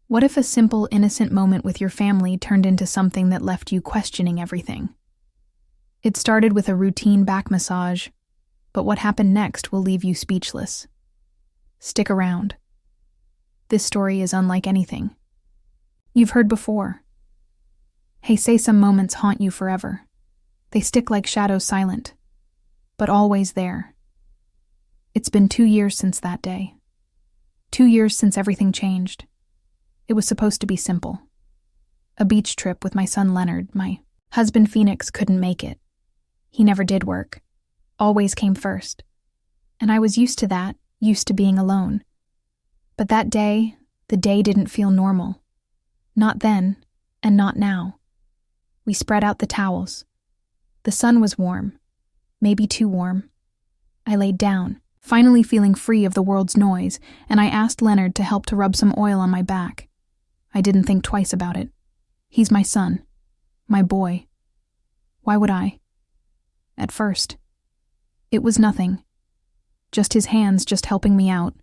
What if a simple, innocent moment with your family turned into something that left you questioning everything? It started with a routine back massage, but what happened next will leave you speechless. Stick around. This story is unlike anything you've heard before. Hey, say some moments haunt you forever. They stick like shadows, silent, but always there. It's been 2 years since that day. 2 years since everything changed. It was supposed to be simple. A beach trip with my son Leonard. My husband Phoenix couldn't make it. He never did work. Always came first. And I was used to that, used to being alone. But that day, the day didn't feel normal. Not then, and not now. We spread out the towels. The sun was warm, maybe too warm. I laid down, finally feeling free of the world's noise, and I asked Leonard to help to rub some oil on my back. I didn't think twice about it. He's my son, my boy. Why would I? At first, it was nothing. Just his hands just helping me out.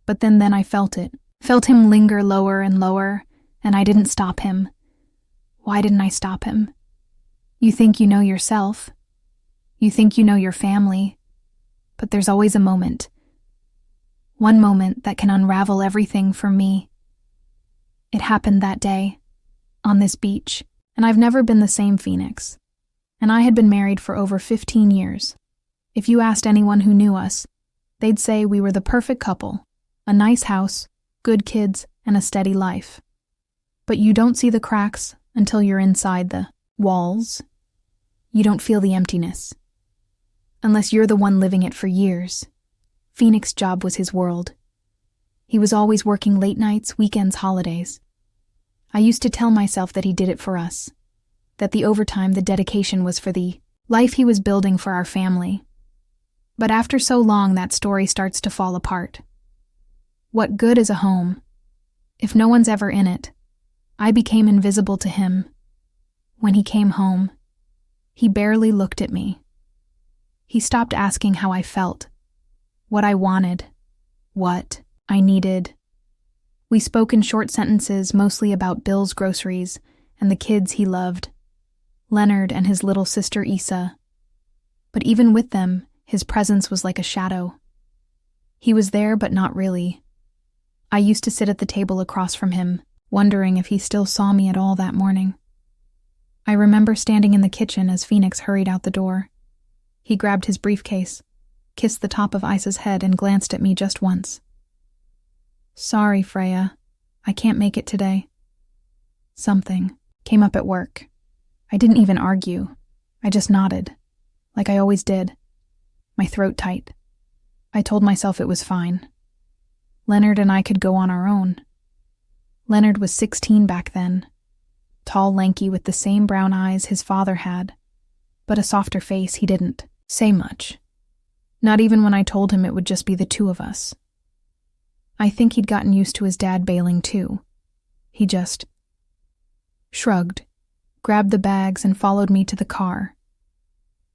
But then I felt it. Felt him linger lower and lower, and I didn't stop him. Why didn't I stop him? You think you know yourself. You think you know your family. But there's always a moment. One moment that can unravel everything for me. It happened that day, on this beach, and I've never been the same Phoenix. And I had been married for over 15 years. If you asked anyone who knew us, they'd say we were the perfect couple, a nice house, good kids, and a steady life. But you don't see the cracks until you're inside the walls. You don't feel the emptiness. Unless you're the one living it for years. Phoenix's job was his world. He was always working late nights, weekends, holidays. I used to tell myself that he did it for us, that the overtime, the dedication was for the life he was building for our family. But after so long, that story starts to fall apart. What good is a home if no one's ever in it? I became invisible to him. When he came home, he barely looked at me. He stopped asking how I felt, what I wanted, what I needed. We spoke in short sentences, mostly about Bill's groceries and the kids he loved, Leonard and his little sister Issa. But even with them, his presence was like a shadow. He was there, but not really. I used to sit at the table across from him, wondering if he still saw me at all that morning. I remember standing in the kitchen as Phoenix hurried out the door. He grabbed his briefcase, kissed the top of Issa's head, and glanced at me just once. Sorry, Freya. I can't make it today. Something came up at work. I didn't even argue. I just nodded, like I always did, my throat tight. I told myself it was fine. Leonard and I could go on our own. Leonard was 16 back then, tall, lanky, with the same brown eyes his father had, but a softer face. He didn't say much, not even when I told him it would just be the two of us. I think he'd gotten used to his dad bailing too. He just shrugged, grabbed the bags, and followed me to the car.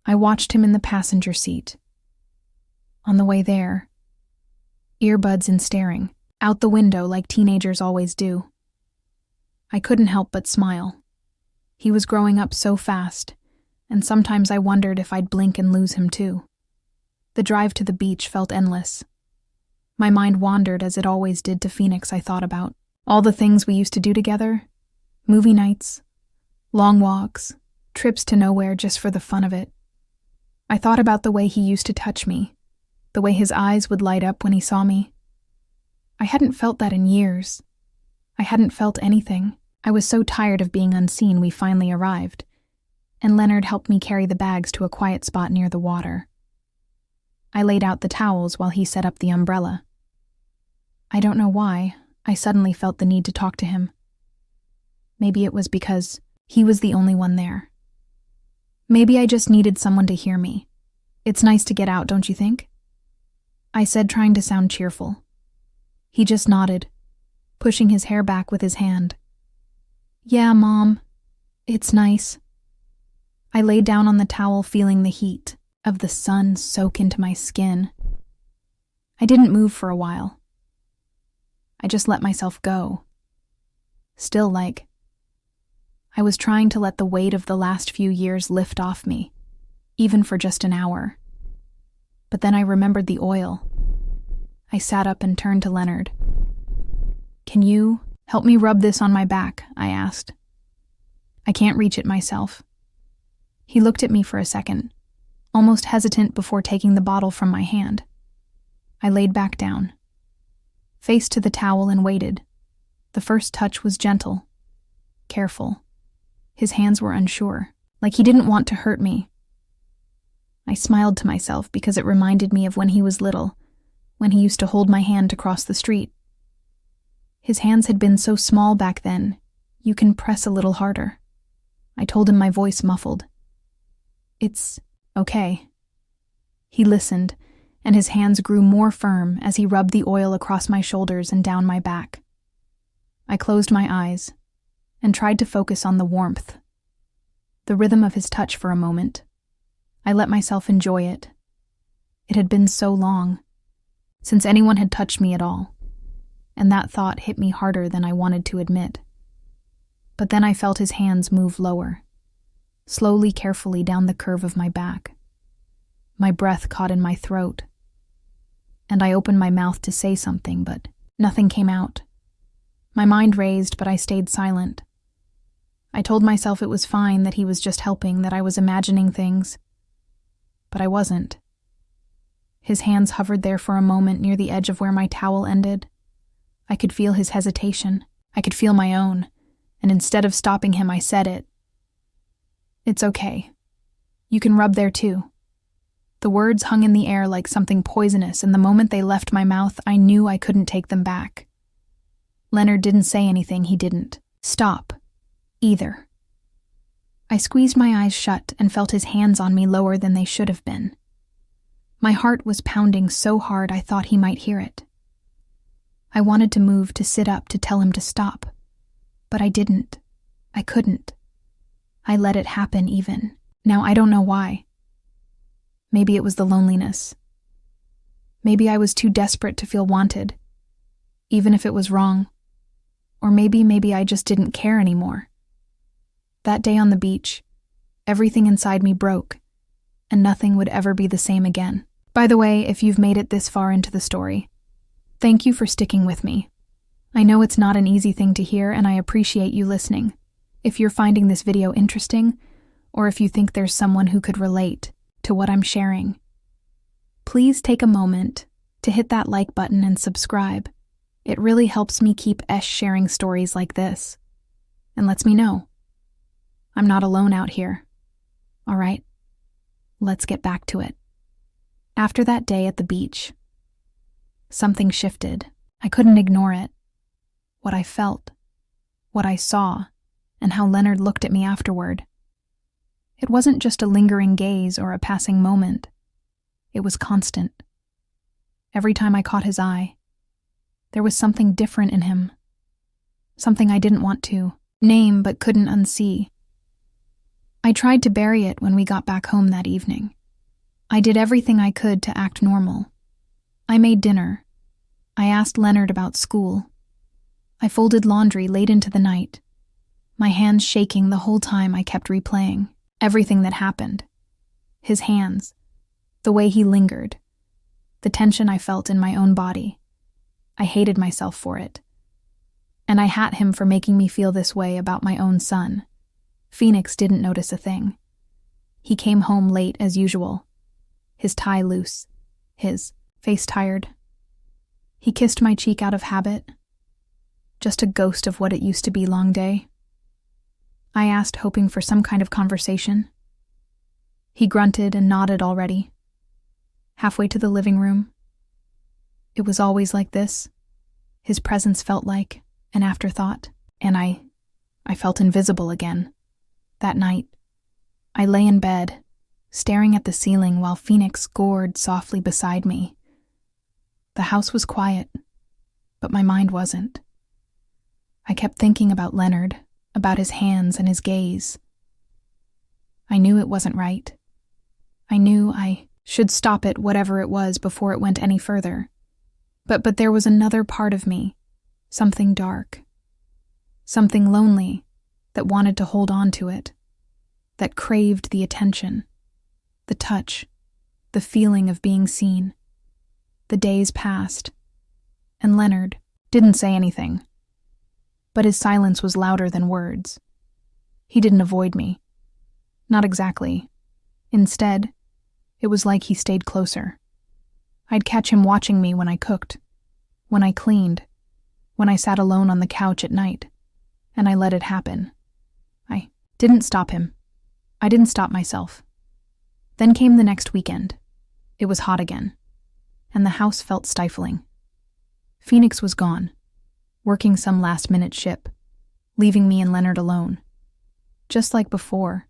I watched him in the passenger seat. On the way there, earbuds in, staring out the window like teenagers always do. I couldn't help but smile. He was growing up so fast, and sometimes I wondered if I'd blink and lose him too. The drive to the beach felt endless. My mind wandered, as it always did, to Phoenix. I thought about all the things we used to do together. Movie nights, long walks, trips to nowhere just for the fun of it. I thought about the way he used to touch me, the way his eyes would light up when he saw me. I hadn't felt that in years. I hadn't felt anything. I was so tired of being unseen. We finally arrived, and Leonard helped me carry the bags to a quiet spot near the water. I laid out the towels while he set up the umbrella. I don't know why, I suddenly felt the need to talk to him. Maybe it was because he was the only one there. Maybe I just needed someone to hear me. It's nice to get out, don't you think? I said, trying to sound cheerful. He just nodded, pushing his hair back with his hand. Yeah, Mom, it's nice. I laid down on the towel, feeling the heat of the sun soak into my skin. I didn't move for a while. I just let myself go, Still like I was trying to let the weight of the last few years lift off me, even for just an hour. But then I remembered the oil. I sat up and turned to Leonard. "Can you help me rub this on my back?" I asked. "I can't reach it myself." He looked at me for a second, almost hesitant before taking the bottle from my hand. I laid back down, faced to the towel, and waited. The first touch was gentle, careful. His hands were unsure, like he didn't want to hurt me. I smiled to myself because it reminded me of when he was little, when he used to hold my hand to cross the street. His hands had been so small back then, you can press a little harder. I told him, my voice muffled. "It's okay." He listened, and his hands grew more firm as he rubbed the oil across my shoulders and down my back. I closed my eyes and tried to focus on the warmth, the rhythm of his touch for a moment. I let myself enjoy it. It had been so long since anyone had touched me at all, and that thought hit me harder than I wanted to admit. But then I felt his hands move lower, slowly, carefully down the curve of my back. My breath caught in my throat, and I opened my mouth to say something, but nothing came out. My mind raced, but I stayed silent. I told myself it was fine, that he was just helping, that I was imagining things. But I wasn't. His hands hovered there for a moment near the edge of where my towel ended. I could feel his hesitation. I could feel my own, and instead of stopping him, I said it. "It's okay. You can rub there too." The words hung in the air like something poisonous, and the moment they left my mouth, I knew I couldn't take them back. Leonard didn't say anything. He didn't stop either. I squeezed my eyes shut and felt his hands on me lower than they should have been. My heart was pounding so hard I thought he might hear it. I wanted to move, to sit up, to tell him to stop. But I didn't. I couldn't. I let it happen even. Now I don't know why. Maybe it was the loneliness. Maybe I was too desperate to feel wanted, even if it was wrong. Or maybe I just didn't care anymore. That day on the beach, everything inside me broke, and nothing would ever be the same again. By the way, if you've made it this far into the story, thank you for sticking with me. I know it's not an easy thing to hear, and I appreciate you listening. If you're finding this video interesting, or if you think there's someone who could relate to what I'm sharing, please take a moment to hit that like button and subscribe. It really helps me keep sharing stories like this, and lets me know I'm not alone out here. All right, let's get back to it. After that day at the beach, something shifted. I couldn't ignore it. What I felt, what I saw, and how Leonard looked at me afterward. It wasn't just a lingering gaze or a passing moment. It was constant. Every time I caught his eye, there was something different in him. Something I didn't want to name but couldn't unsee. I tried to bury it when we got back home that evening. I did everything I could to act normal. I made dinner. I asked Leonard about school. I folded laundry late into the night, my hands shaking the whole time. I kept replaying everything that happened. His hands, the way he lingered, the tension I felt in my own body. I hated myself for it. And I hat him for making me feel this way about my own son. Phoenix didn't notice a thing. He came home late as usual, his tie loose, his face tired. He kissed my cheek out of habit, just a ghost of what it used to be. Long day. I asked, hoping for some kind of conversation. He grunted and nodded already. Halfway to the living room. It was always like this. His presence felt like an afterthought, and I felt invisible again. That night, I lay in bed, staring at the ceiling while Phoenix gored softly beside me. The house was quiet, but my mind wasn't. I kept thinking about Leonard, about his hands and his gaze. I knew it wasn't right. I knew I should stop it, whatever it was, before it went any further. But there was another part of me, something dark. Something lonely that wanted to hold on to it, that craved the attention, the touch, the feeling of being seen. The days passed, and Leonard didn't say anything, but his silence was louder than words. He didn't avoid me. Not exactly. Instead, it was like he stayed closer. I'd catch him watching me when I cooked, when I cleaned, when I sat alone on the couch at night, and I let it happen. I didn't stop him. I didn't stop myself. Then came the next weekend. It was hot again, and the house felt stifling. Phoenix was gone, working some last-minute ship, leaving me and Leonard alone. Just like before,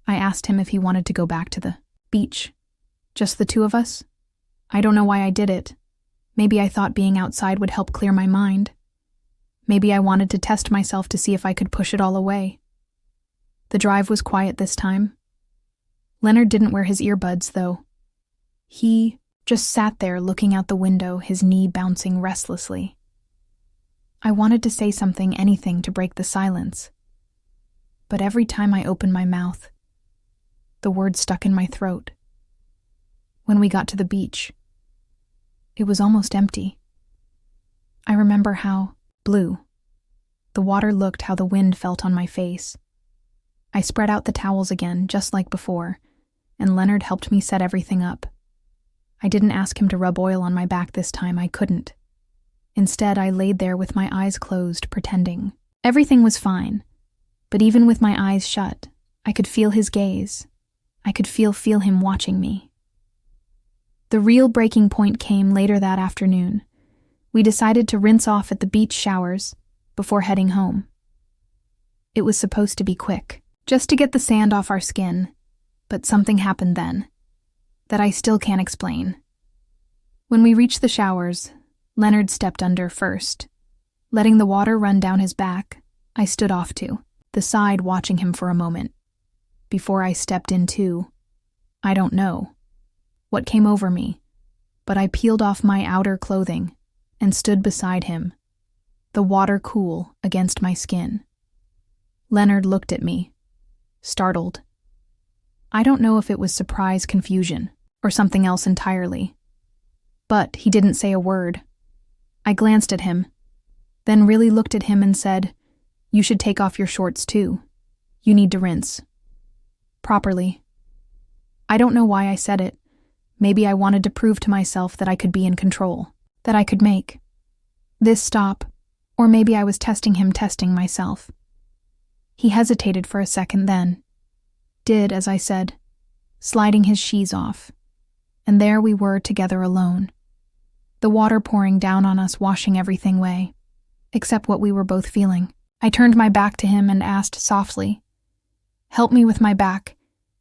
I asked him if he wanted to go back to the beach. Just the two of us? I don't know why I did it. Maybe I thought being outside would help clear my mind. Maybe I wanted to test myself to see if I could push it all away. The drive was quiet this time. Leonard didn't wear his earbuds, though. He just sat there looking out the window, his knee bouncing restlessly. I wanted to say something, anything to break the silence. But every time I opened my mouth, the words stuck in my throat. When we got to the beach, it was almost empty. I remember how blue the water looked, how the wind felt on my face. I spread out the towels again, just like before, and Leonard helped me set everything up. I didn't ask him to rub oil on my back this time. I couldn't. Instead, I laid there with my eyes closed, pretending. Everything was fine, but even with my eyes shut, I could feel his gaze. I could feel him watching me. The real breaking point came later that afternoon. We decided to rinse off at the beach showers before heading home. It was supposed to be quick, just to get the sand off our skin, but something happened then that I still can't explain. When we reached the showers, Leonard stepped under first. Letting the water run down his back, I stood off to the side, watching him for a moment. Before I stepped in too, I don't know what came over me, but I peeled off my outer clothing and stood beside him, the water cool against my skin. Leonard looked at me, startled. I don't know if it was surprise, confusion, or something else entirely, but he didn't say a word. I glanced at him, then really looked at him and said, "You should take off your shorts too. You need to rinse properly." I don't know why I said it. Maybe I wanted to prove to myself that I could be in control, that I could make this stop, or maybe I was testing him, testing myself. He hesitated for a second, then did as I said, sliding his sheaths off, and there we were together alone. The water pouring down on us, washing everything away, except what we were both feeling. I turned my back to him and asked softly, "Help me with my back,"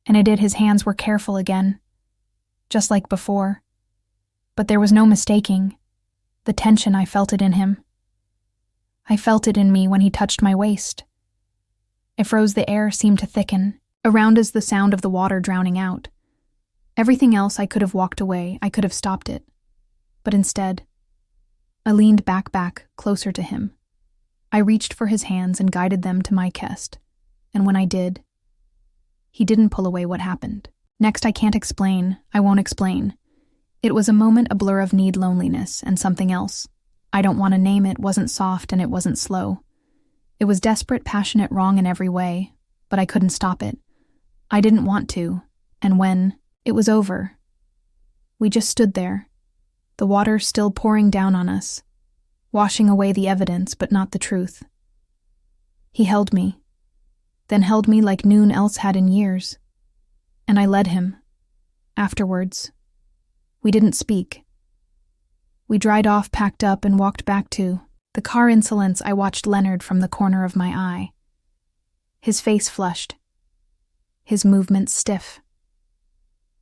and it did. His hands were careful again, just like before. But there was no mistaking the tension. I felt it in him. I felt it in me when he touched my waist. I froze. The air seemed to thicken around us, the sound of the water drowning out. Everything else, I could have walked away, I could have stopped it. But instead, I leaned back, closer to him. I reached for his hands and guided them to my chest, and when I did, he didn't pull away. What happened next, I can't explain. I won't explain. It was a moment, a blur of need, loneliness, and something else. I don't want to name it. Wasn't soft and it wasn't slow. It was desperate, passionate, wrong in every way, but I couldn't stop it. I didn't want to, and when it was over, we just stood there, the water still pouring down on us, washing away the evidence but not the truth. He held me, then held me like none else had in years, and I led him. Afterwards, we didn't speak. We dried off, packed up, and walked back to the car. Insolence, I watched Leonard from the corner of my eye. His face flushed, his movements stiff.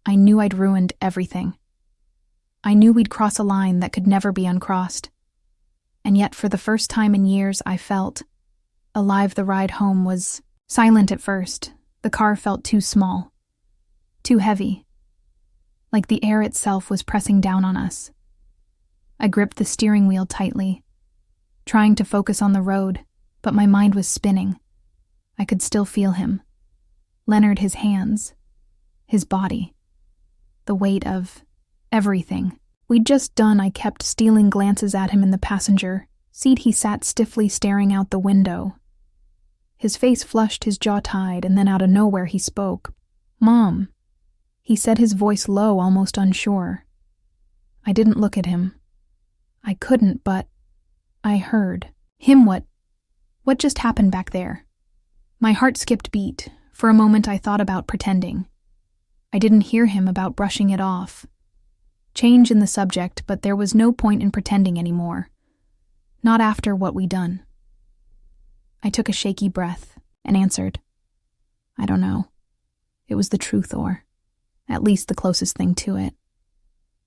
I knew I'd ruined everything. I knew we'd cross a line that could never be uncrossed. And yet, for the first time in years, I felt alive. The ride home was silent at first. The car felt too small, too heavy, like the air itself was pressing down on us. I gripped the steering wheel tightly, trying to focus on the road, but my mind was spinning. I could still feel him. Leonard, his hands, his body, the weight of everything. We'd just done. I kept stealing glances at him in the passenger seat. He sat stiffly staring out the window. His face flushed, his jaw tied, and then out of nowhere he spoke. "Mom," he said, his voice low, almost unsure. I didn't look at him. I couldn't, but I heard him. What just happened back there? My heart skipped beat. For a moment I thought about pretending. I didn't hear him, about brushing it off. Change in the subject, but there was no point in pretending anymore. Not after what we'd done. I took a shaky breath and answered, "I don't know. It was the truth, or at least the closest thing to it."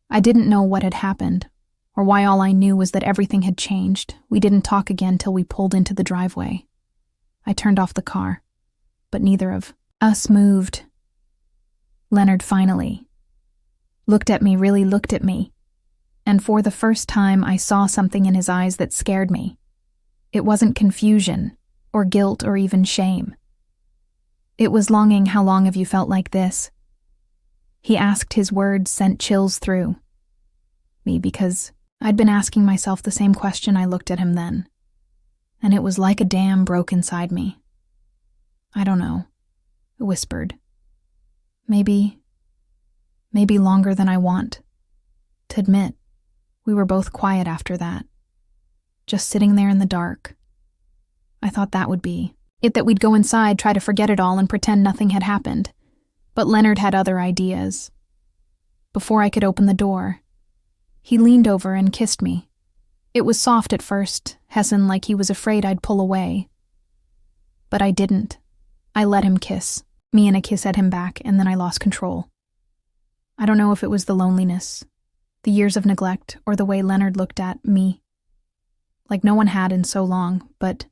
I didn't know what had happened, or why. All I knew was that everything had changed. We didn't talk again till we pulled into the driveway. I turned off the car, but neither of us moved. Leonard finally looked at me, really looked at me, and for the first time I saw something in his eyes that scared me. It wasn't confusion, or guilt, or even shame. It was longing. "How long have you felt like this?" He asked. His words sent chills through me because I'd been asking myself the same question. I looked at him then, and it was like a dam broke inside me. "I don't know," I whispered. Maybe longer than I want to admit." We were both quiet after that, just sitting there in the dark. I thought that would be it, that we'd go inside, try to forget it all, and pretend nothing had happened. But Leonard had other ideas. Before I could open the door, he leaned over and kissed me. It was soft at first, hesitant, like he was afraid I'd pull away. But I didn't. I let him kiss me, and a kiss at him back, and then I lost control. I don't know if it was the loneliness, the years of neglect, or the way Leonard looked at me, like no one had in so long, but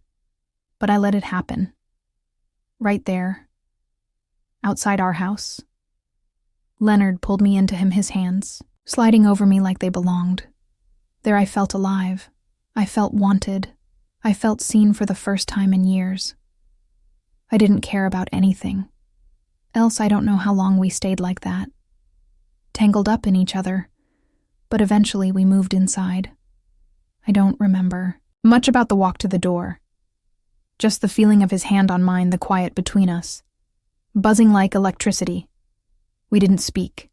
I let it happen. Right there, outside our house. Leonard pulled me into him, his hands sliding over me like they belonged. There I felt alive. I felt wanted. I felt seen for the first time in years. I didn't care about anything. Else I don't know how long we stayed like that, tangled up in each other, but eventually we moved inside. I don't remember much about the walk to the door. Just the feeling of his hand on mine, the quiet between us, buzzing like electricity. We didn't speak.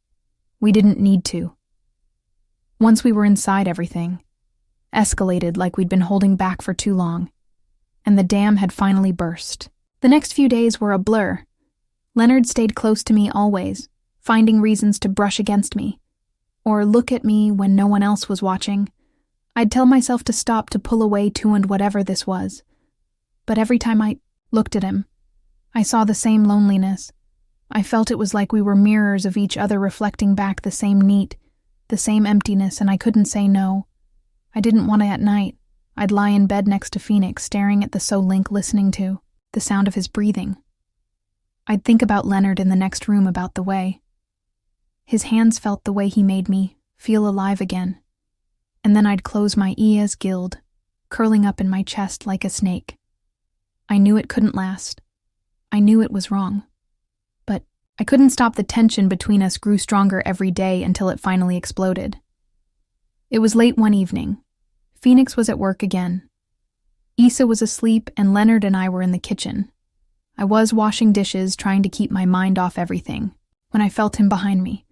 We didn't need to. Once we were inside, everything escalated like we'd been holding back for too long, and the dam had finally burst. The next few days were a blur. Leonard stayed close to me always, finding reasons to brush against me, or look at me when no one else was watching. I'd tell myself to stop, to pull away to, and whatever this was. But every time I looked at him, I saw the same loneliness. I felt it was like we were mirrors of each other, reflecting back the same need, the same emptiness, and I couldn't say no. I didn't want to. At night, I'd lie in bed next to Phoenix, staring at the Link, listening to the sound of his breathing. I'd think about Leonard in the next room, about the way his hands felt, the way he made me feel alive again. And then I'd close my eyes, guilt curling up in my chest like a snake. I knew it couldn't last. I knew it was wrong. But I couldn't stop. The tension between us grew stronger every day until it finally exploded. It was late one evening. Phoenix was at work again. Issa was asleep, and Leonard and I were in the kitchen. I was washing dishes, trying to keep my mind off everything, when I felt him behind me.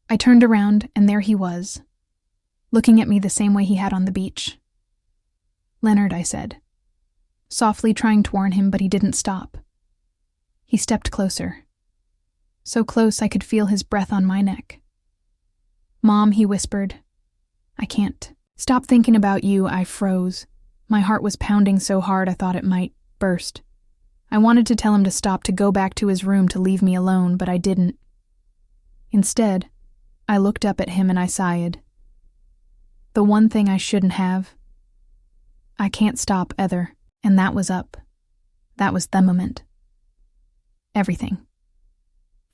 I turned around, and there he was, looking at me the same way he had on the beach. "Leonard," I said, softly, trying to warn him, but he didn't stop. He stepped closer. So close I could feel his breath on my neck. "Mom," he whispered. "I can't stop thinking about you." I froze. My heart was pounding so hard I thought it might burst. I wanted to tell him to stop, to go back to his room, to leave me alone, but I didn't. Instead, I looked up at him and I sighed. The one thing I shouldn't have. I can't stop either, and that was up. That was the moment. Everything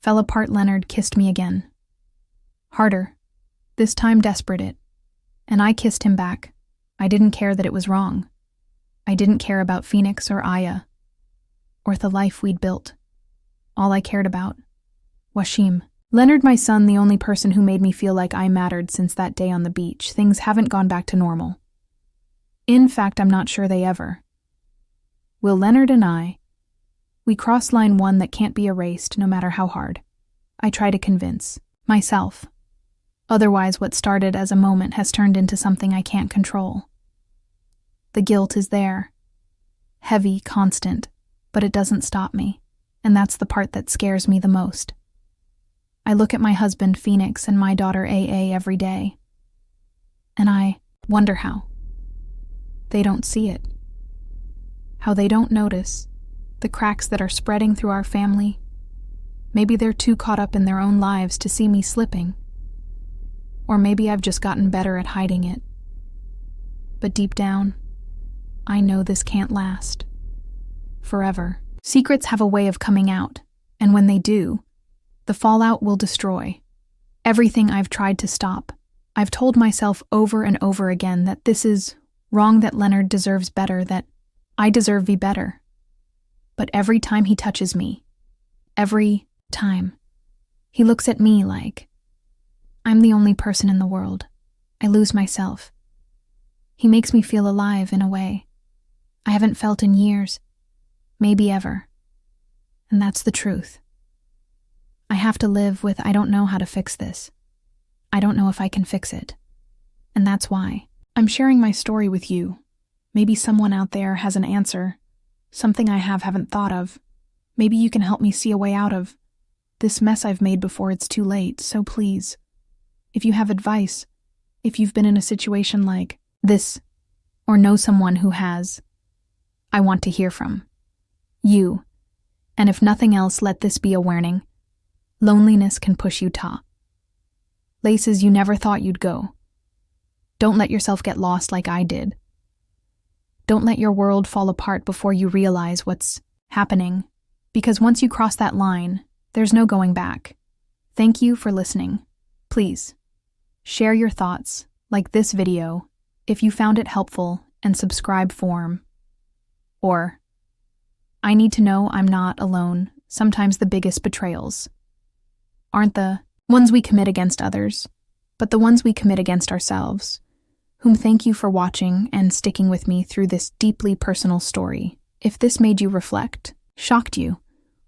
fell apart. Leonard kissed me again. Harder, this time desperate, and I kissed him back. I didn't care that it was wrong. I didn't care about Phoenix or Aya, or the life we'd built. All I cared about, Washim. Leonard, my son, the only person who made me feel like I mattered since that day on the beach. Things haven't gone back to normal. In fact, I'm not sure they ever. Will Leonard and we cross line one that can't be erased no matter how hard I try to convince myself. Otherwise, what started as a moment has turned into something I can't control. The guilt is there. Heavy, constant, but it doesn't stop me, and that's the part that scares me the most. I look at my husband, Phoenix, and my daughter, AA, every day, and I wonder how they don't see it. How they don't notice the cracks that are spreading through our family. Maybe they're too caught up in their own lives to see me slipping. Or maybe I've just gotten better at hiding it. But deep down, I know this can't last forever. Secrets have a way of coming out, and when they do, the fallout will destroy everything I've tried to stop. I've told myself over and over again that this is wrong, that Leonard deserves better, that I deserve be better. But every time he touches me, every time, he looks at me like I'm the only person in the world. I lose myself. He makes me feel alive in a way I haven't felt in years, maybe ever. And that's the truth. I have to live with I don't know how to fix this. I don't know if I can fix it. And that's why I'm sharing my story with you. Maybe someone out there has an answer, something I haven't thought of. Maybe you can help me see a way out of this mess I've made before it's too late. So please, if you have advice, if you've been in a situation like this, or know someone who has, I want to hear from you. And if nothing else, let this be a warning. Loneliness can push you to places you never thought you'd go. Don't let yourself get lost like I did. Don't let your world fall apart before you realize what's happening, because once you cross that line, there's no going back. Thank you for listening. Please, share your thoughts, like this video, if you found it helpful, and subscribe form. Or, I need to know I'm not alone. Sometimes the biggest betrayals aren't the ones we commit against others, but the ones we commit against ourselves. Whom thank you for watching and sticking with me through this deeply personal story. If this made you reflect, shocked you,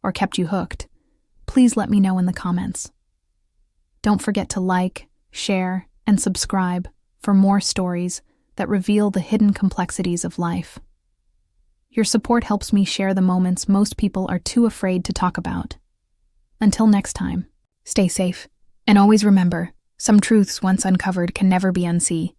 or kept you hooked, please let me know in the comments. Don't forget to like, share, and subscribe for more stories that reveal the hidden complexities of life. Your support helps me share the moments most people are too afraid to talk about. Until next time, stay safe, and always remember, some truths once uncovered can never be unseen.